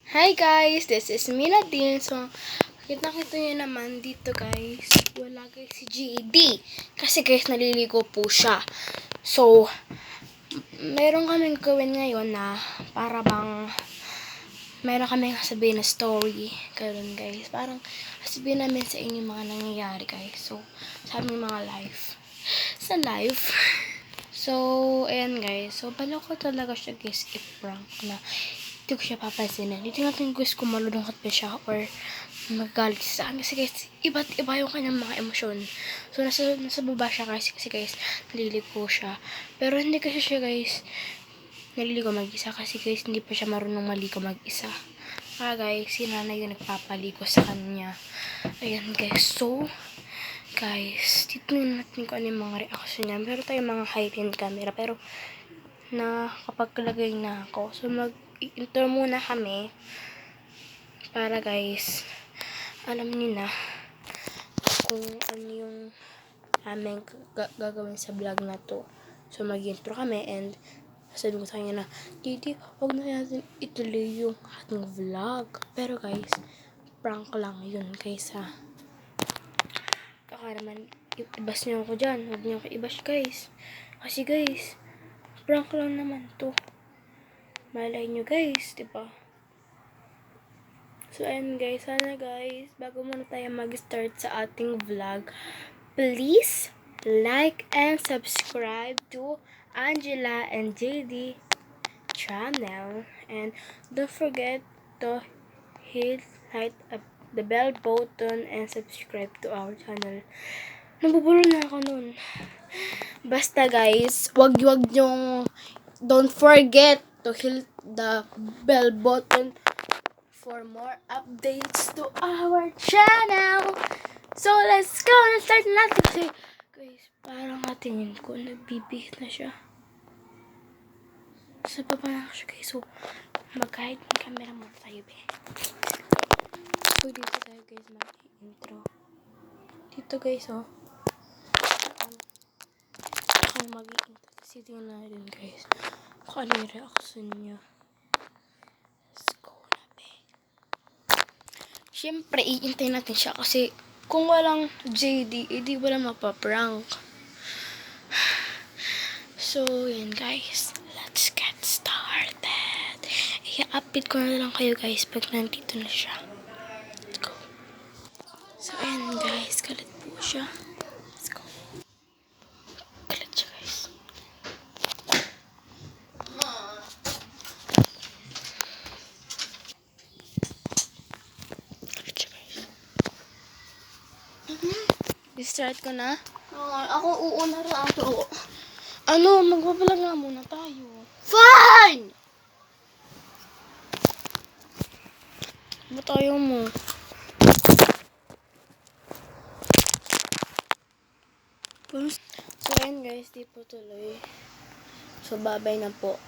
Hi guys, this is Mila Din. So, kita nyo naman dito guys. Wala guys si GD. Kasi guys, naliligo po siya. So, meron kaming gawin ngayon na para bang meron kaming sabihin na story. Ganun guys. Parang sabihin namin sa inyo mga nangyayari guys. So, sa aming mga live. Sa live. So, ayan guys. So, paano ko talaga siya guys i-prank na hindi ko siya papansinin. Hindi natin guys kung malulungkot pa siya or magagalit sa akin. Kasi guys, iba't iba yung kanyang mga emosyon. So, nasa baba siya guys. Kasi guys, naliligo siya. Pero hindi kasi siya guys naliligo mag-isa. Kasi guys, hindi pa siya marunong maligo mag-isa. Kaya guys, si nanay yung nagpapaligo sa kanya. Ayan guys. So, guys, titignan natin kung ano yung mga reaction niya. Pero tayo mga high-end camera. Pero, nakapaglagay na ako. So, mag-intro muna kami. Para guys, alam niyo na kung ano yung aming gagawin sa vlog na to. So, mag-intro kami and sabi ko sa kanya na, Didi, huwag na natin ituloy yung ating vlog. Pero guys, prank lang yun guys ha. Baka naman, ibas niyo ako dyan. Huwag niyo ako ibas guys. Kasi guys, prank lang naman to. Malay nyo guys, diba? So, ayun guys. Sana guys, bago muna tayo mag-start sa ating vlog, please like and subscribe to Angela and JD channel. And don't forget to hit the bell button and subscribe to our channel. Nabubulo na ako nun. Basta guys, wag yung don't forget to hit the bell button for more updates to our channel. So, let's go! Start natin kasi, guys, parang natingin ko, nagbibihit na siya. Sa baba na siya, guys. So, mag-hide ng camera mo tayo, be. So, dito tayo, guys, mag-intro. Dito, guys, oh. Ako mag-intro. Kasi tingnan natin, guys. Kung ano yung reaction niya. Siyempre, iintay natin siya kasi kung walang JD, edi walang mapaprank. So, yan guys. Let's get started. I-update ko na lang kayo guys pag nandito na siya. Let's go. So, ayan guys. Kalit po siya. Let's go. Kalit siya guys. I-start ko na. Ako uuna rin ako. Ano, magbabalag nga muna tayo. Fine! Ba tayo mo? So, ayan guys, di po tuloy. So, babay na po.